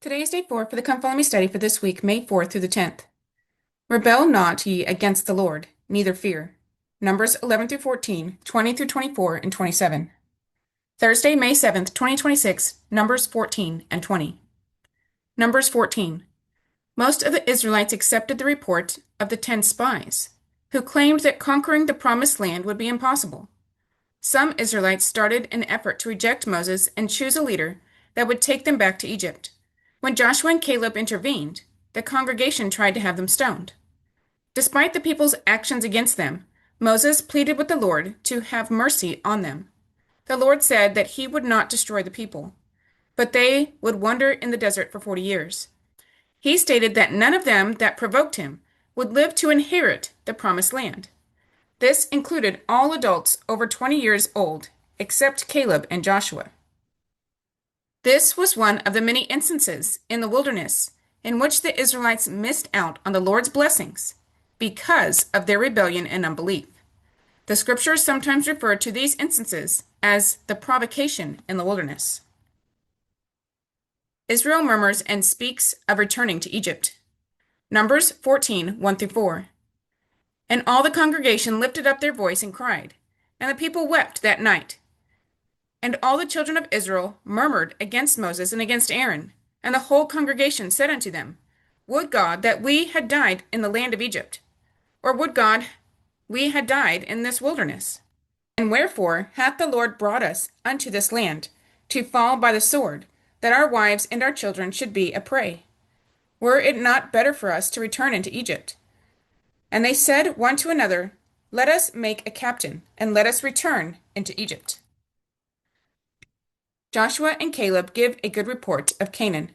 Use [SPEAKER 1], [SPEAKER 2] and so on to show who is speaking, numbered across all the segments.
[SPEAKER 1] Today is day 4 for the Come Follow Me study for this week, May 4th through the 10th. Rebel not ye against the Lord, neither fear. Numbers 11 through 14, 20 through 24, and 27. Thursday, May 7th, 2026, Numbers 14 and 20. Numbers 14. Most of the Israelites accepted the report of the 10 spies, who claimed that conquering the promised land would be impossible. Some Israelites started an effort to reject Moses and choose a leader that would take them back to Egypt. When Joshua and Caleb intervened, the congregation tried to have them stoned. Despite the people's actions against them, Moses pleaded with the Lord to have mercy on them. The Lord said that he would not destroy the people, but they would wander in the desert for 40 years. He stated that none of them that provoked him would live to inherit the promised land. This included all adults over 20 years old, except Caleb and Joshua. This was one of the many instances in the wilderness in which the Israelites missed out on the Lord's blessings because of their rebellion and unbelief. The scriptures sometimes refer to these instances as the provocation in the wilderness. Israel murmurs and speaks of returning to Egypt. Numbers 14, 1 through 4. And all the congregation lifted up their voice and cried, and the people wept that night. And all the children of Israel murmured against Moses and against Aaron. And the whole congregation said unto them, Would God that we had died in the land of Egypt, or would God we had died in this wilderness? And wherefore hath the Lord brought us unto this land, to fall by the sword, that our wives and our children should be a prey? Were it not better for us to return into Egypt? And they said one to another, Let us make a captain, and let us return into Egypt. Joshua and Caleb give a good report of Canaan.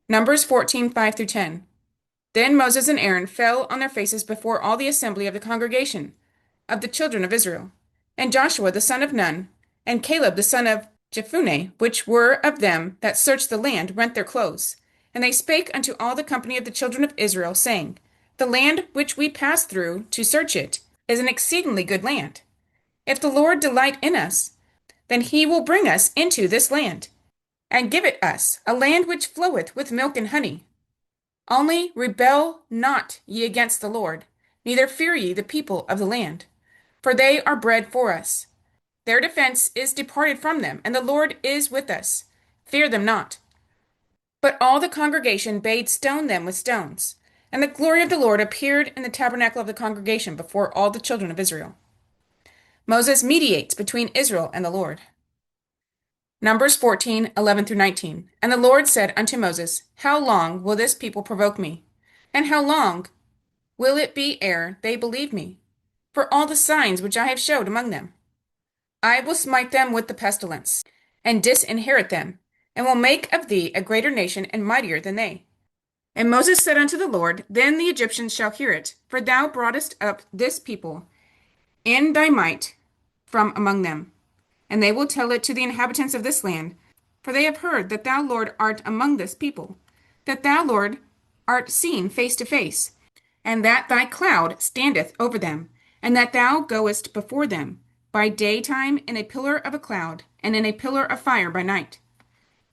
[SPEAKER 1] Numbers 14, 5 through 10. Then Moses and Aaron fell on their faces before all the assembly of the congregation of the children of Israel. And Joshua the son of Nun, and Caleb the son of Jephunneh, which were of them that searched the land, rent their clothes. And they spake unto all the company of the children of Israel, saying, The land which we passed through to search it is an exceedingly good land. If the Lord delight in us, then he will bring us into this land, and give it us, a land which floweth with milk and honey. Only rebel not ye against the Lord, neither fear ye the people of the land, for they are bread for us. Their defense is departed from them, and the Lord is with us. Fear them not. But all the congregation bade stone them with stones, and the glory of the Lord appeared in the tabernacle of the congregation before all the children of Israel. Moses mediates between Israel and the Lord. Numbers 14, 11 through 19. And the Lord said unto Moses, How long will this people provoke me? And how long will it be ere they believe me? For all the signs which I have showed among them. I will smite them with the pestilence, and disinherit them, and will make of thee a greater nation and mightier than they. And Moses said unto the Lord, Then the Egyptians shall hear it, for thou broughtest up this people in thy might from among them. And they will tell it to the inhabitants of this land, for they have heard that thou, Lord, art among this people, that thou, Lord, art seen face to face, and that thy cloud standeth over them, and that thou goest before them by daytime in a pillar of a cloud, and in a pillar of fire by night.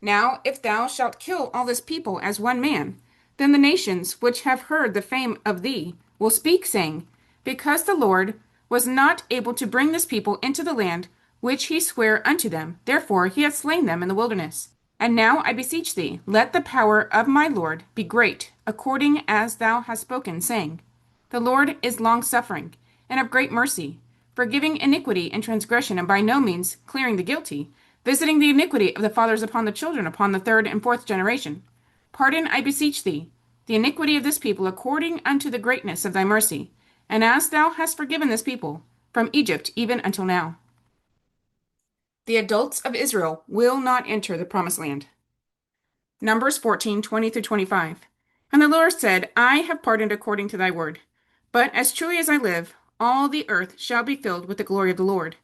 [SPEAKER 1] Now if thou shalt kill all this people as one man, then the nations which have heard the fame of thee will speak, saying, Because the Lord was not able to bring this people into the land which he sware unto them, therefore he hath slain them in the wilderness. And now I beseech thee, let the power of my Lord be great, according as thou hast spoken, saying, The Lord is long-suffering, and of great mercy, forgiving iniquity and transgression, and by no means clearing the guilty, visiting the iniquity of the fathers upon the children, upon the third and fourth generation. Pardon, I beseech thee, the iniquity of this people, according unto the greatness of thy mercy, and as thou hast forgiven this people from Egypt even until now. The adults of Israel will not enter the promised land. Numbers 14, 20 through 25. And the Lord said, I have pardoned according to thy word. But as truly as I live, all the earth shall be filled with the glory of the Lord.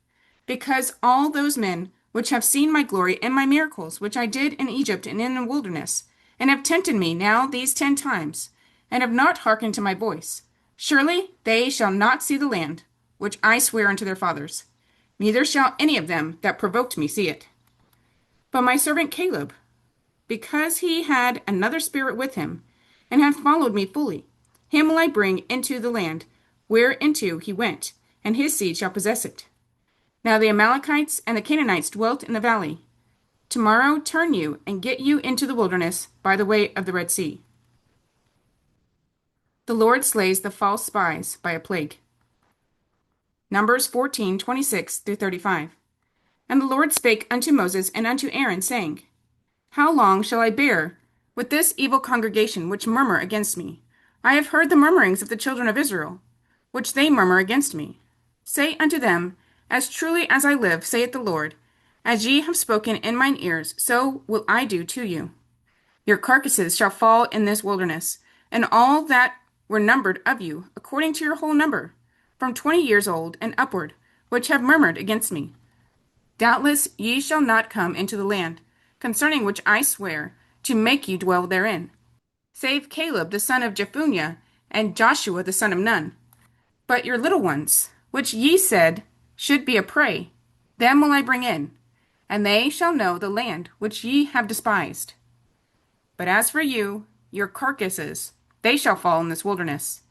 [SPEAKER 1] Because all those men which have seen my glory and my miracles, which I did in Egypt and in the wilderness, and have tempted me now these 10 times, and have not hearkened to my voice, surely they shall not see the land, which I swear unto their fathers, neither shall any of them that provoked me see it. But my servant Caleb, because he had another spirit with him, and hath followed me fully. Him will I bring into the land whereinto he went, and his seed shall possess it. Now the Amalekites and the Canaanites dwelt in the valley. Tomorrow turn you and get you into the wilderness by the way of the Red Sea. The Lord slays the false spies by a plague. Numbers 14:26 through 35. And the Lord spake unto Moses and unto Aaron, saying, How long shall I bear with this evil congregation which murmur against me? I have heard the murmurings of the children of Israel, which they murmur against me. Say unto them, As truly as I live, saith the Lord, as ye have spoken in mine ears, so will I do to you. Your carcasses shall fall in this wilderness, and all that were numbered of you, according to your whole number, from 20 years old and upward, which have murmured against me. Doubtless ye shall not come into the land, concerning which I swear to make you dwell therein, save Caleb the son of Jephunneh, and Joshua the son of Nun. But your little ones, which ye said should be a prey, them will I bring in, and they shall know the land which ye have despised. But as for you, your carcasses, they shall fall in this wilderness,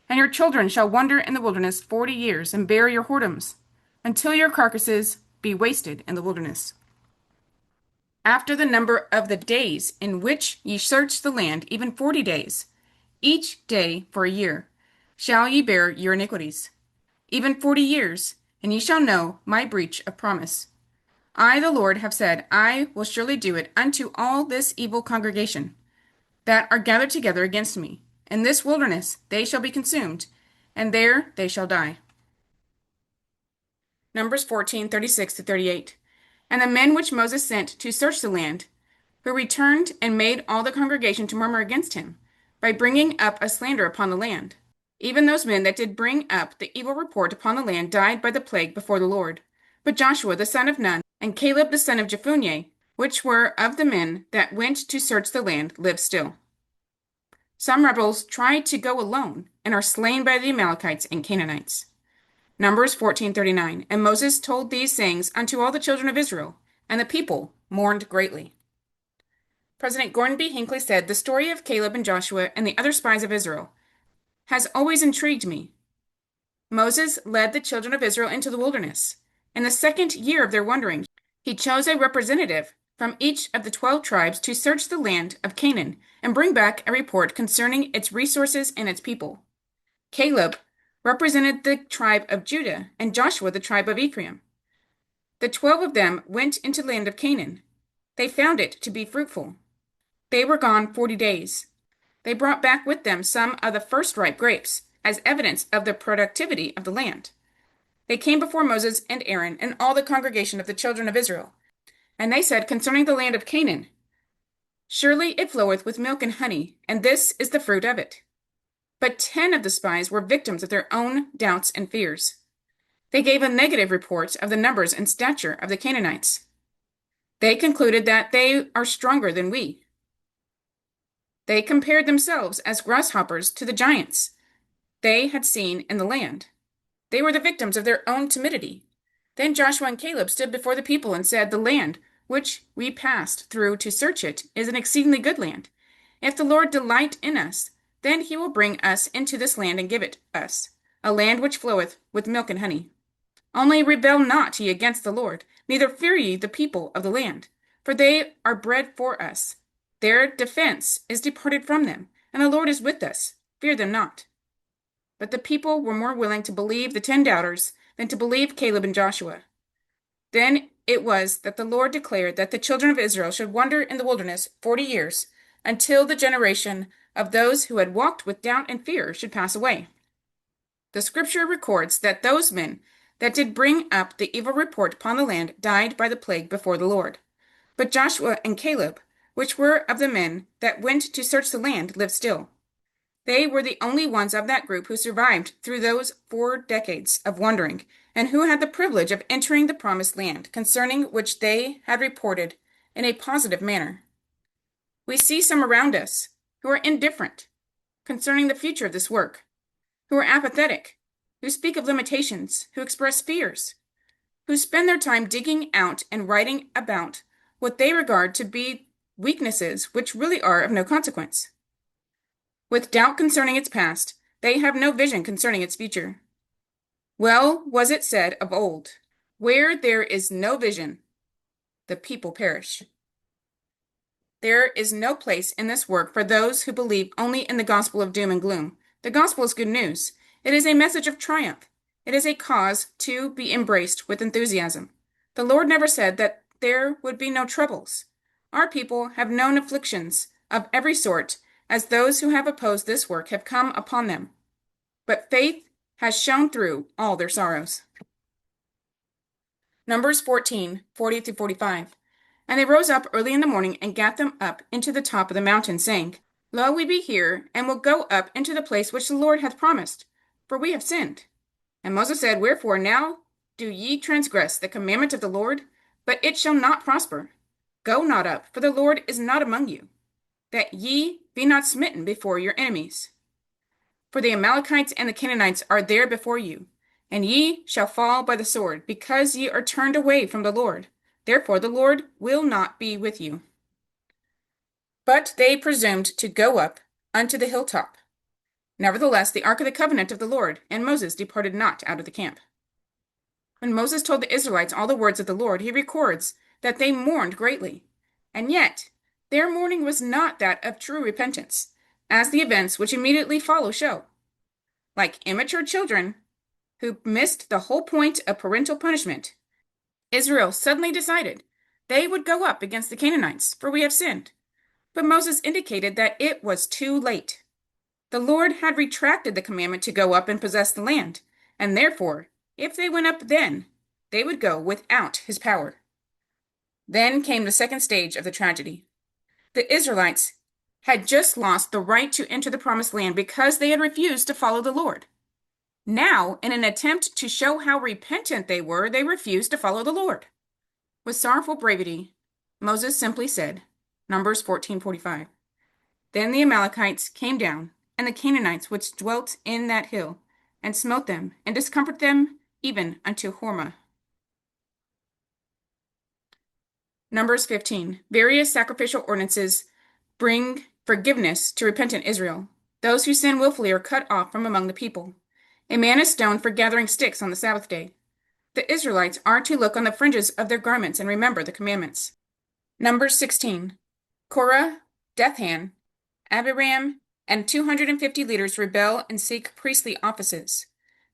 [SPEAKER 1] and your children shall wander in the wilderness 40 years, and bear your whoredoms, until your carcasses be wasted in the wilderness. After the number of the days in which ye search the land, even 40 days, each day for a year, shall ye bear your iniquities, even 40 years, and ye shall know my breach of promise. I, the Lord, have said, I will surely do it unto all this evil congregation that are gathered together against me. In this wilderness they shall be consumed, and there they shall die. Numbers 14:36 to 38. And the men which Moses sent to search the land, who returned and made all the congregation to murmur against him, by bringing up a slander upon the land. Even those men that did bring up the evil report upon the land died by the plague before the Lord. But Joshua the son of Nun, and Caleb the son of Jephunneh, which were of the men that went to search the land, live still. Some rebels tried to go alone, and are slain by the Amalekites and Canaanites. Numbers 14:39. And Moses told these sayings unto all the children of Israel, and the people mourned greatly. President Gordon B. Hinckley said, The story of Caleb and Joshua and the other spies of Israel has always intrigued me. Moses led the children of Israel into the wilderness. In the second year of their wandering, he chose a representative from each of the 12 tribes to search the land of Canaan and bring back a report concerning its resources and its people. Caleb represented the tribe of Judah, and Joshua the tribe of Ephraim. The 12 of them went into the land of Canaan. They found it to be fruitful. They were gone 40 days. They brought back with them some of the first ripe grapes, as evidence of the productivity of the land. They came before Moses and Aaron and all the congregation of the children of Israel. And they said concerning the land of Canaan, Surely it floweth with milk and honey, and this is the fruit of it. But 10 of the spies were victims of their own doubts and fears. They gave a negative report of the numbers and stature of the Canaanites. They concluded that they are stronger than we. They compared themselves as grasshoppers to the giants they had seen in the land. They were the victims of their own timidity. Then Joshua and Caleb stood before the people and said, The land which we passed through to search it is an exceedingly good land. If the Lord delight in us, then he will bring us into this land and give it us, a land which floweth with milk and honey. Only rebel not ye against the Lord, neither fear ye the people of the land, for they are bread for us. Their defense is departed from them, and the Lord is with us. Fear them not. But the people were more willing to believe the 10 doubters than to believe Caleb and Joshua. Then it was that the Lord declared that the children of Israel should wander in the wilderness 40 years, until the generation of those who had walked with doubt and fear should pass away. The scripture records that those men that did bring up the evil report upon the land died by the plague before the Lord. But Joshua and Caleb, which were of the men that went to search the land, lived still. They were the only ones of that group who survived through those 4 decades of wandering, and who had the privilege of entering the promised land, concerning which they had reported in a positive manner. We see some around us who are indifferent concerning the future of this work, who are apathetic, who speak of limitations, who express fears, who spend their time digging out and writing about what they regard to be weaknesses which really are of no consequence. With doubt concerning its past, they have no vision concerning its future. Well was it said of old, where there is no vision, the people perish. There is no place in this work for those who believe only in the gospel of doom and gloom. The gospel is good news. It is a message of triumph. It is a cause to be embraced with enthusiasm. The Lord never said that there would be no troubles. Our people have known afflictions of every sort, as those who have opposed this work have come upon them. But faith has shone through all their sorrows. Numbers 14, 40-45. And they rose up early in the morning and gat them up into the top of the mountain, saying, Lo, we be here, and will go up into the place which the Lord hath promised, for we have sinned. And Moses said, Wherefore now do ye transgress the commandment of the Lord? But it shall not prosper. Go not up, for the Lord is not among you, that ye be not smitten before your enemies. For the Amalekites and the Canaanites are there before you, and ye shall fall by the sword, because ye are turned away from the Lord. Therefore the Lord will not be with you. But they presumed to go up unto the hilltop. Nevertheless, the ark of the covenant of the Lord and Moses departed not out of the camp. When Moses told the Israelites all the words of the Lord, he records that they mourned greatly. And yet, their mourning was not that of true repentance, as the events which immediately follow show. Like immature children who missed the whole point of parental punishment, Israel suddenly decided they would go up against the Canaanites, for we have sinned. But Moses indicated that it was too late. The Lord had retracted the commandment to go up and possess the land, and therefore, if they went up then, they would go without his power. Then came the second stage of the tragedy. The Israelites had just lost the right to enter the promised land because they had refused to follow the Lord. Now, in an attempt to show how repentant they were, they refused to follow the Lord. With sorrowful brevity, Moses simply said, Numbers 14:45, Then the Amalekites came down, and the Canaanites which dwelt in that hill, and smote them, and discomfited them even unto Hormah. Numbers 15. Various sacrificial ordinances bring forgiveness to repentant Israel. Those who sin willfully are cut off from among the people. A man is stoned for gathering sticks on the Sabbath day. The Israelites are to look on the fringes of their garments and remember the commandments. Numbers 16. Korah, Dathan, Abiram, and 250 leaders rebel and seek priestly offices.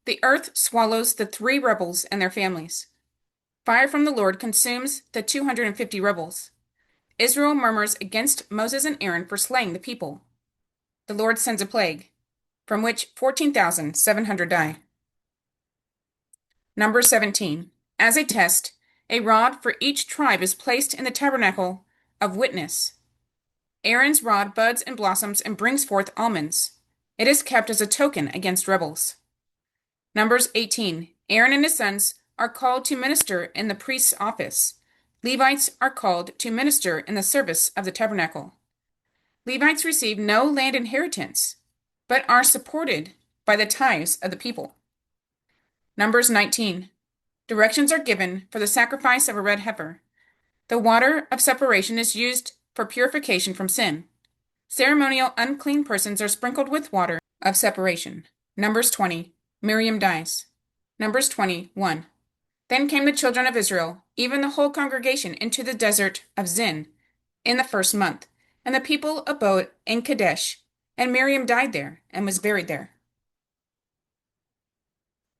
[SPEAKER 1] The earth swallows the 3 rebels and their families. Fire from the Lord consumes the 250 rebels. Israel murmurs against Moses and Aaron for slaying the people. The Lord sends a plague, from which 14,700 die. Number 17. As a test, a rod for each tribe is placed in the tabernacle of witness. Aaron's rod buds and blossoms and brings forth almonds. It is kept as a token against rebels. Numbers 18. Aaron and his sons are called to minister in the priest's office. Levites are called to minister in the service of the tabernacle. Levites receive no land inheritance, but are supported by the tithes of the people. Numbers 19. Directions are given for the sacrifice of a red heifer. The water of separation is used for purification from sin. Ceremonial unclean persons are sprinkled with water of separation. Numbers 20. Miriam dies. Numbers 21. Then came the children of Israel, even the whole congregation, into the desert of Zin in the 1st month, and the people abode in Kadesh, and Miriam died there and was buried there.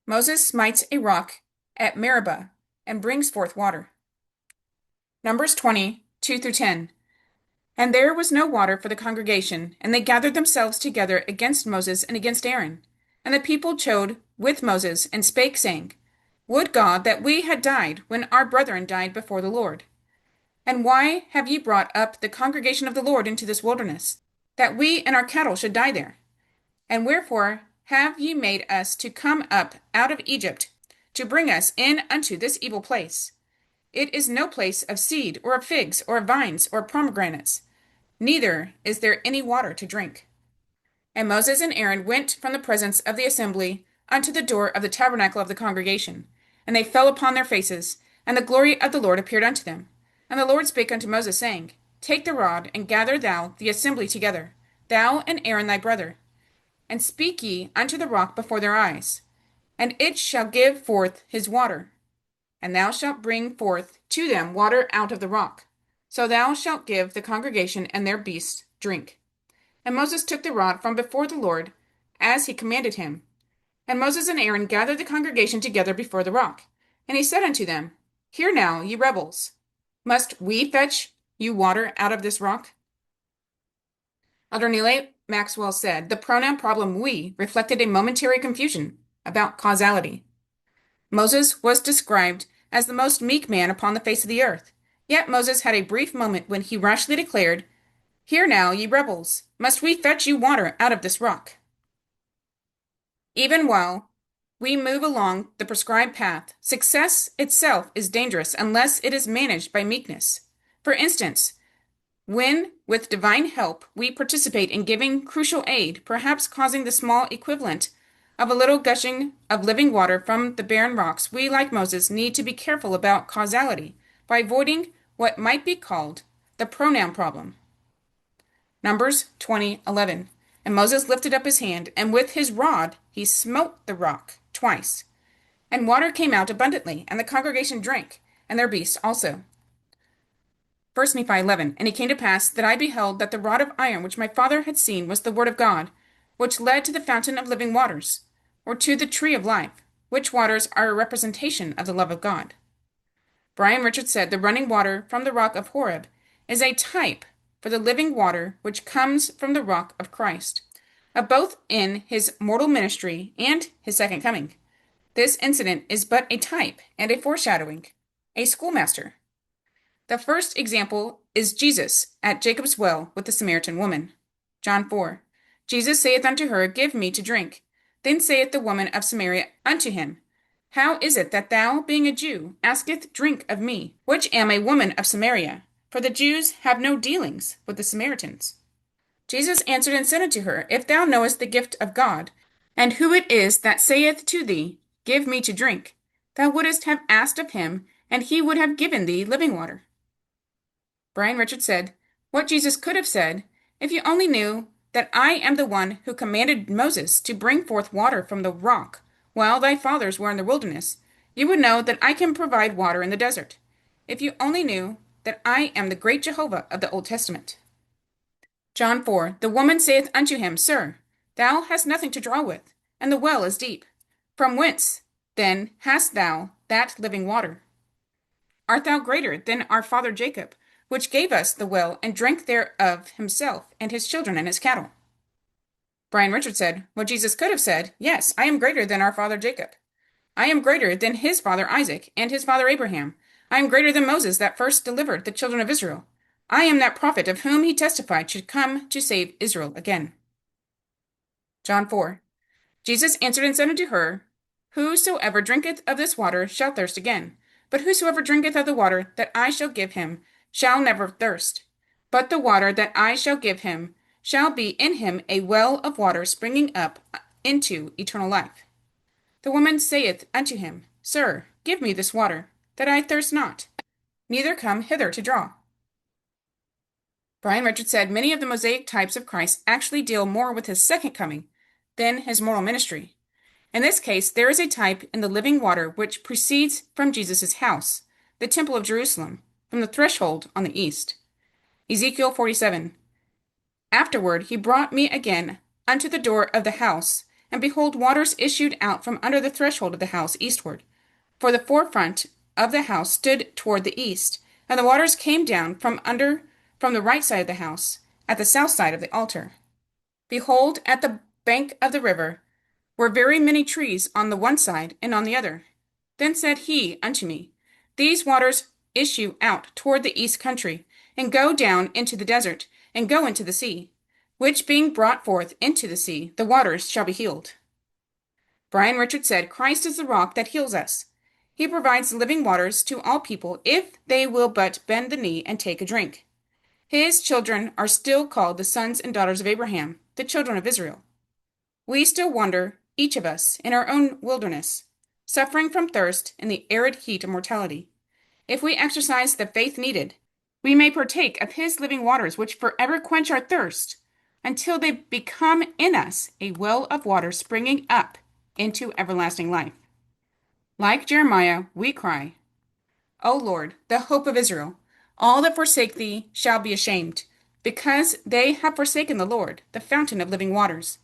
[SPEAKER 1] Moses smites a rock at Meribah and brings forth water. Numbers 20, 2-10. And there was no water for the congregation, and they gathered themselves together against Moses and against Aaron. And the people chode with Moses and spake, saying, Would God that we had died when our brethren died before the Lord. And why have ye brought up the congregation of the Lord into this wilderness, that we and our cattle should die there? And wherefore have ye made us to come up out of Egypt, to bring us in unto this evil place? It is no place of seed, or of figs, or of vines, or pomegranates, neither is there any water to drink. And Moses and Aaron went from the presence of the assembly unto the door of the tabernacle of the congregation, and they fell upon their faces, and the glory of the Lord appeared unto them. And the Lord spake unto Moses, saying, take the rod, and gather thou the assembly together, thou and Aaron thy brother, and speak ye unto the rock before their eyes, and it shall give forth his water, and thou shalt bring forth to them water out of the rock. So thou shalt give the congregation and their beasts drink. And Moses took the rod from before the Lord, as he commanded him. And Moses and Aaron gathered the congregation together before the rock. And he said unto them, Hear now, ye rebels, must we fetch you water out of this rock? Elder Neal Maxwell said, the pronoun problem we reflected a momentary confusion about causality. Moses was described as the most meek man upon the face of the earth. Yet Moses had a brief moment when he rashly declared, Hear now, ye rebels, must we fetch you water out of this rock? Even while we move along the prescribed path, success itself is dangerous unless it is managed by meekness. For instance, when, with divine help, we participate in giving crucial aid, perhaps causing the small equivalent of a little gushing of living water from the barren rocks, we, like Moses, need to be careful about causality by avoiding what might be called the pronoun problem. Numbers 20:11. And Moses lifted up his hand, and with his rod he smote the rock twice. And water came out abundantly, and the congregation drank, and their beasts also. 1 Nephi 11. And it came to pass that I beheld that the rod of iron which my father had seen was the word of God, which led to the fountain of living waters, or to the tree of life, which waters are a representation of the love of God. Brian Richards said the running water from the rock of Horeb is a type for the living water which comes from the rock of Christ, both in his mortal ministry and his second coming. This incident is but a type and a foreshadowing, a schoolmaster. The first example is Jesus at Jacob's well with the Samaritan woman. John 4. Jesus saith unto her, Give me to drink. Then saith the woman of Samaria unto him, How is it that thou, being a Jew, asketh drink of me, which am a woman of Samaria? For the Jews have no dealings with the Samaritans. Jesus answered and said unto her, If thou knowest the gift of God, and who it is that saith to thee, Give me to drink, thou wouldest have asked of him, and he would have given thee living water. Brian Richards said, What Jesus could have said, If you only knew that I am the one who commanded Moses to bring forth water from the rock, while thy fathers were in the wilderness, you would know that I can provide water in the desert. If you only knew that I am the great Jehovah of the Old Testament. John 4. The woman saith unto him, Sir, thou hast nothing to draw with, and the well is deep. From whence, then, hast thou that living water? Art thou greater than our father Jacob, which gave us the well, and drank thereof himself, and his children, and his cattle? Brian Richards said, What Jesus could have said, Yes, I am greater than our father Jacob. I am greater than his father Isaac, and his father Abraham. I am greater than Moses that first delivered the children of Israel. I am that prophet of whom he testified should come to save Israel again. John 4. Jesus answered and said unto her, Whosoever drinketh of this water shall thirst again. But whosoever drinketh of the water that I shall give him shall never thirst. But the water that I shall give him shall be in him a well of water springing up into eternal life. The woman saith unto him, Sir, give me this water, that I thirst not, neither come hither to draw. Brian Richards said many of the Mosaic types of Christ actually deal more with his second coming than his mortal ministry. In this case, there is a type in the living water which proceeds from Jesus' house, the temple of Jerusalem, from the threshold on the east. Ezekiel 47. Afterward he brought me again unto the door of the house, and behold, waters issued out from under the threshold of the house eastward. For the forefront of the house stood toward the east, and the waters came down from the right side of the house, at the south side of the altar. Behold, at the bank of the river were very many trees on the one side and on the other. Then said he unto me, These waters issue out toward the east country, and go down into the desert, and go into the sea, which being brought forth into the sea, the waters shall be healed. Brian Richards said, Christ is the rock that heals us. He provides living waters to all people if they will but bend the knee and take a drink. His children are still called the sons and daughters of Abraham, the children of Israel. We still wander, each of us, in our own wilderness, suffering from thirst in the arid heat of mortality. If we exercise the faith needed, we may partake of his living waters, which forever quench our thirst, until they become in us a well of water springing up into everlasting life. Like Jeremiah, we cry, O Lord, the hope of Israel, all that forsake thee shall be ashamed, because they have forsaken the Lord, the fountain of living waters.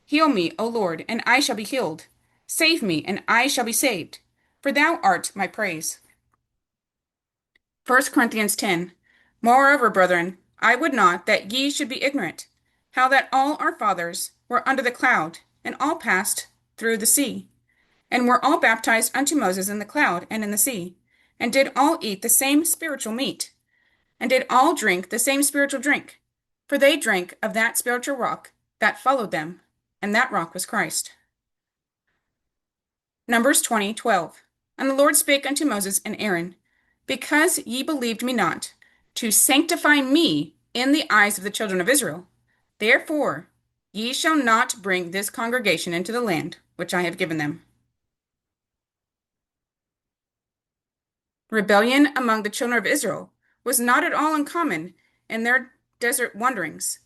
[SPEAKER 1] Heal me, O Lord, and I shall be healed. Save me, and I shall be saved, for thou art my praise. 1 Corinthians 10. Moreover, brethren, I would not that ye should be ignorant, how that all our fathers were under the cloud, and all passed through the sea, and were all baptized unto Moses in the cloud and in the sea, and did all eat the same spiritual meat, and did all drink the same spiritual drink, for they drank of that spiritual rock that followed them, and that rock was Christ. Numbers 20:12. And the Lord spake unto Moses and Aaron, because ye believed me not, to sanctify me in the eyes of the children of Israel, therefore ye shall not bring this congregation into the land which I have given them. Rebellion among the children of Israel was not at all uncommon in their desert wanderings.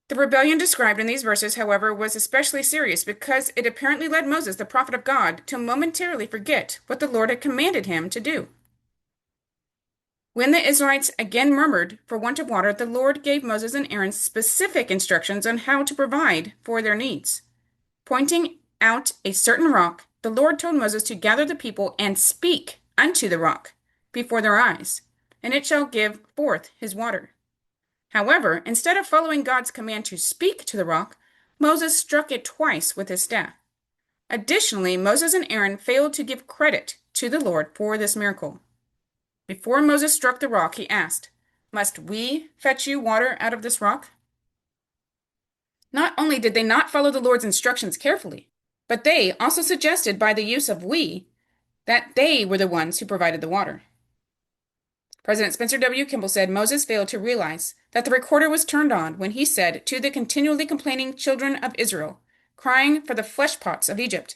[SPEAKER 1] The rebellion described in these verses, however, was especially serious because it apparently led Moses, the prophet of God, to momentarily forget what the Lord had commanded him to do. When the Israelites again murmured for want of water, the Lord gave Moses and Aaron specific instructions on how to provide for their needs. Pointing out a certain rock, the Lord told Moses to gather the people and speak unto the rock before their eyes, and it shall give forth his water. However, instead of following God's command to speak to the rock, Moses struck it twice with his staff. Additionally, Moses and Aaron failed to give credit to the Lord for this miracle. Before Moses struck the rock, he asked, "Must we fetch you water out of this rock?" Not only did they not follow the Lord's instructions carefully, but they also suggested by the use of we that they were the ones who provided the water. President Spencer W. Kimball said Moses failed to realize that the recorder was turned on when he said to the continually complaining children of Israel, crying for the flesh pots of Egypt,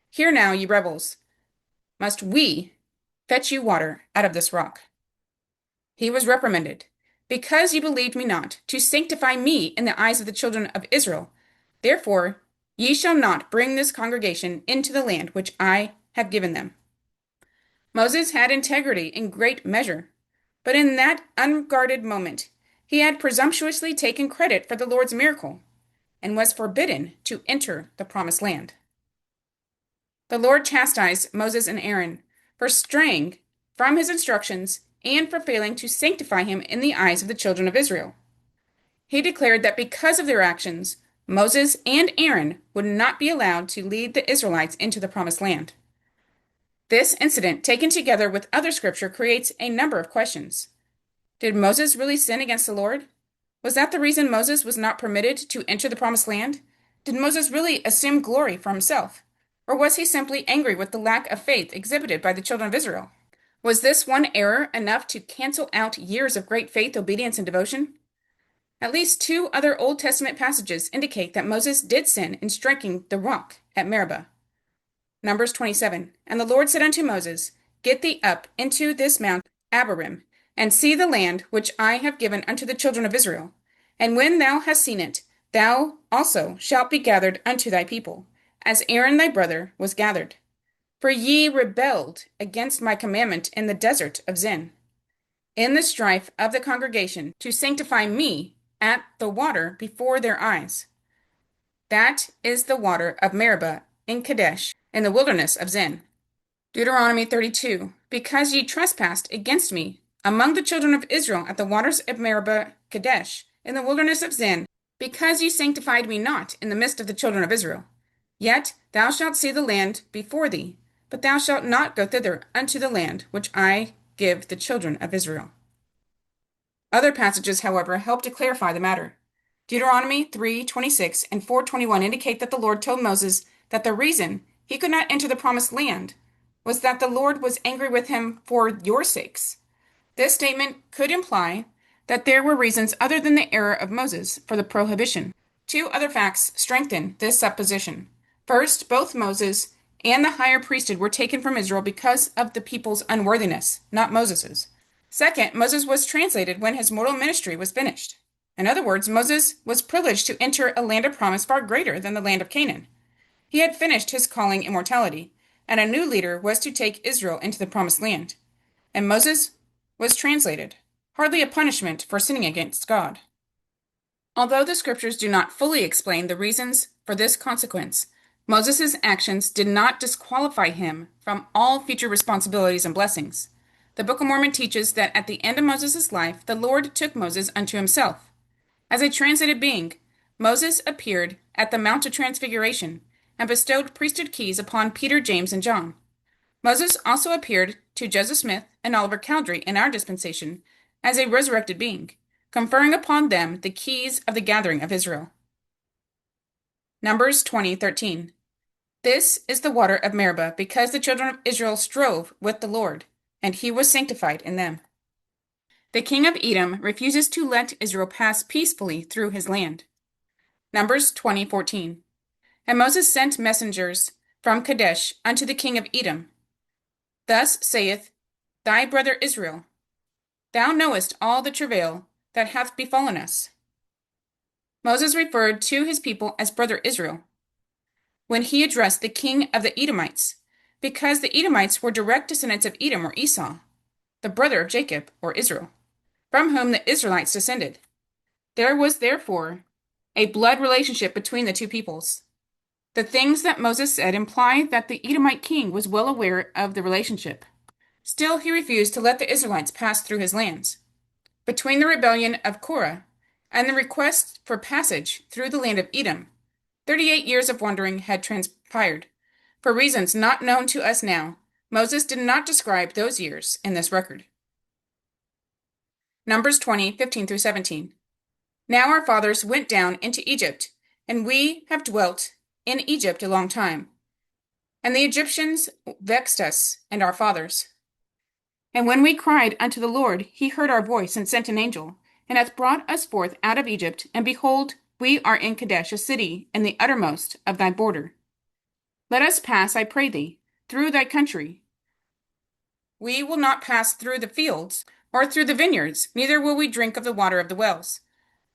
[SPEAKER 1] "Hear now, ye rebels, must we fetch you water out of this rock?" He was reprimanded, "Because ye believed me not, to sanctify me in the eyes of the children of Israel, therefore ye shall not bring this congregation into the land which I have given them." Moses had integrity in great measure, but in that unguarded moment, he had presumptuously taken credit for the Lord's miracle and was forbidden to enter the promised land. The Lord chastised Moses and Aaron for straying from his instructions and for failing to sanctify him in the eyes of the children of Israel. He declared that because of their actions, Moses and Aaron would not be allowed to lead the Israelites into the promised land. This incident, taken together with other scripture, creates a number of questions. Did Moses really sin against the Lord? Was that the reason Moses was not permitted to enter the promised land? Did Moses really assume glory for himself? Or was he simply angry with the lack of faith exhibited by the children of Israel? Was this one error enough to cancel out years of great faith, obedience, and devotion? At least two other Old Testament passages indicate that Moses did sin in striking the rock at Meribah. Numbers 27. And the Lord said unto Moses, "Get thee up into this mount Abarim, and see the land which I have given unto the children of Israel. And when thou hast seen it, thou also shalt be gathered unto thy people, as Aaron thy brother was gathered. For ye rebelled against my commandment in the desert of Zin, in the strife of the congregation, to sanctify me at the water before their eyes. That is the water of Meribah in Kadesh, in the wilderness of Zin." Deuteronomy 32. Because ye trespassed against me among the children of Israel at the waters of Meribah Kadesh, in the wilderness of Zin, because ye sanctified me not in the midst of the children of Israel. Yet thou shalt see the land before thee, but thou shalt not go thither unto the land which I give the children of Israel. Other passages, however, help to clarify the matter. Deuteronomy 3:26 and 4:21 indicate that the Lord told Moses that the reason he could not enter the promised land was that the Lord was angry with him for your sakes. This statement could imply that there were reasons other than the error of Moses for the prohibition. Two other facts strengthen this supposition. First, both Moses and the higher priesthood were taken from Israel because of the people's unworthiness, not Moses's. Second, Moses was translated when his mortal ministry was finished. In other words, Moses was privileged to enter a land of promise far greater than the land of Canaan. He had finished his calling immortality, and a new leader was to take Israel into the promised land. And Moses was translated, hardly a punishment for sinning against God. Although the scriptures do not fully explain the reasons for this consequence, Moses' actions did not disqualify him from all future responsibilities and blessings. The Book of Mormon teaches that at the end of Moses' life, the Lord took Moses unto himself. As a translated being, Moses appeared at the Mount of Transfiguration and bestowed priesthood keys upon Peter, James, and John. Moses also appeared to Joseph Smith and Oliver Cowdery in our dispensation as a resurrected being, conferring upon them the keys of the gathering of Israel. Numbers 20:13. This is the water of Meribah, because the children of Israel strove with the Lord, and he was sanctified in them. The king of Edom refuses to let Israel pass peacefully through his land. Numbers 20:14. And Moses sent messengers from Kadesh unto the king of Edom. Thus saith thy brother Israel, Thou knowest all the travail that hath befallen us. Moses referred to his people as brother Israel when he addressed the king of the Edomites, because the Edomites were direct descendants of Edom or Esau, the brother of Jacob or Israel, from whom the Israelites descended. There was therefore a blood relationship between the two peoples. The things that Moses said imply that the Edomite king was well aware of the relationship. Still, he refused to let the Israelites pass through his lands. Between the rebellion of Korah and the request for passage through the land of Edom, 38 years of wandering had transpired. For reasons not known to us now, Moses did not describe those years in this record. Numbers 20:15 through 17. Now our fathers went down into Egypt, and we have dwelt in Egypt a long time. And the Egyptians vexed us and our fathers. And when we cried unto the Lord, he heard our voice and sent an angel, and hath brought us forth out of Egypt, and behold, we are in Kadesh, a city in the uttermost of thy border. Let us pass, I pray thee, through thy country. We will not pass through the fields, or through the vineyards, neither will we drink of the water of the wells.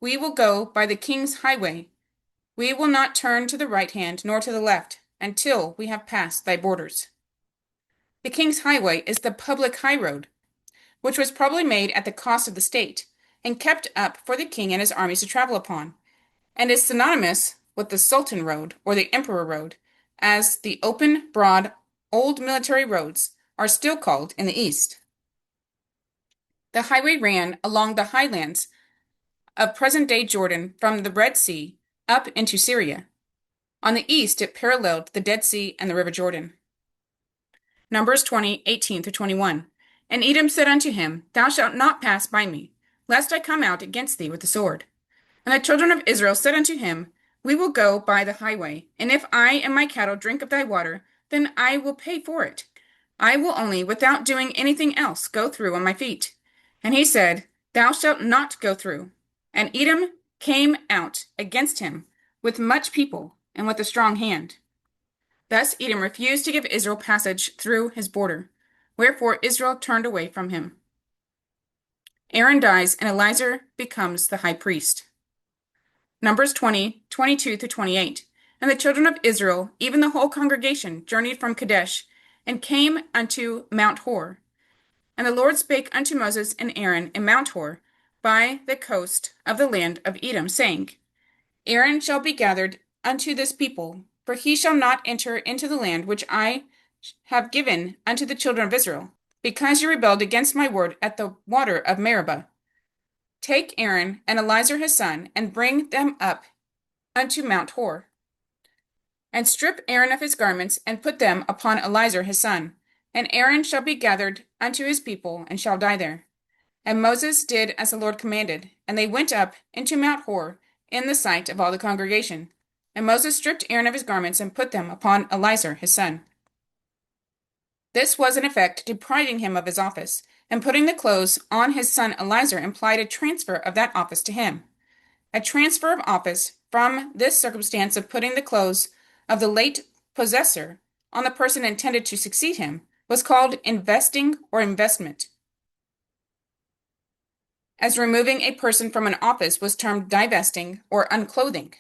[SPEAKER 1] We will go by the king's highway. We will not turn to the right hand, nor to the left, until we have passed thy borders. The king's highway is the public highroad, which was probably made at the cost of the state, and kept up for the king and his armies to travel upon, and is synonymous with the Sultan Road or the Emperor Road, as the open, broad, old military roads are still called in the East. The highway ran along the highlands of present-day Jordan from the Red Sea up into Syria. On the east, it paralleled the Dead Sea and the River Jordan. Numbers 20:18 through 21. And Edom said unto him, Thou shalt not pass by me, lest I come out against thee with the sword. And the children of Israel said unto him, We will go by the highway, and if I and my cattle drink of thy water, then I will pay for it. I will only, without doing anything else, go through on my feet. And he said, Thou shalt not go through. And Edom came out against him with much people and with a strong hand. Thus Edom refused to give Israel passage through his border, wherefore Israel turned away from him. Aaron dies, and Eleazar becomes the high priest. Numbers 20:22 through 28. And the children of Israel, even the whole congregation, journeyed from Kadesh, and came unto Mount Hor. And the Lord spake unto Moses and Aaron in Mount Hor, by the coast of the land of Edom, saying, Aaron shall be gathered unto this people, for he shall not enter into the land which I have given unto the children of Israel, because you rebelled against my word at the water of Meribah. Take Aaron and Eleazar his son, and bring them up unto Mount Hor. And strip Aaron of his garments, and put them upon Eleazar his son. And Aaron shall be gathered unto his people, and shall die there. And Moses did as the Lord commanded, and they went up into Mount Hor in the sight of all the congregation. And Moses stripped Aaron of his garments, and put them upon Eleazar his son. This was in effect depriving him of his office, and putting the clothes on his son Eleazar implied a transfer of that office to him. A transfer of office from this circumstance of putting the clothes of the late possessor on the person intended to succeed him was called investing or investment. as removing a person from an office was termed divesting or unclothing.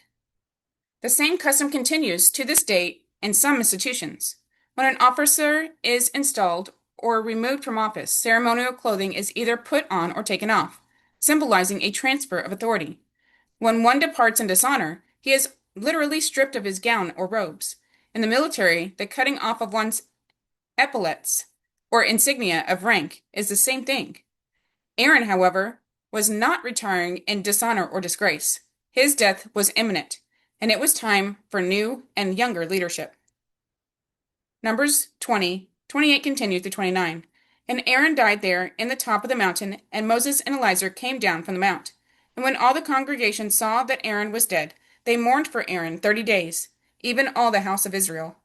[SPEAKER 1] The same custom continues to this day in some institutions. When an officer is installed or removed from office, ceremonial clothing is either put on or taken off, symbolizing a transfer of authority. When one departs in dishonor, he is literally stripped of his gown or robes. In the military, the cutting off of one's epaulets or insignia of rank is the same thing. Aaron, however, was not retiring in dishonor or disgrace. His death was imminent, and it was time for new and younger leadership. Numbers 20:28 continues to 29. And Aaron died there in the top of the mountain, and Moses and Eleazar came down from the mount. And when all the congregation saw that Aaron was dead, they mourned for Aaron 30 days, even all the house of Israel.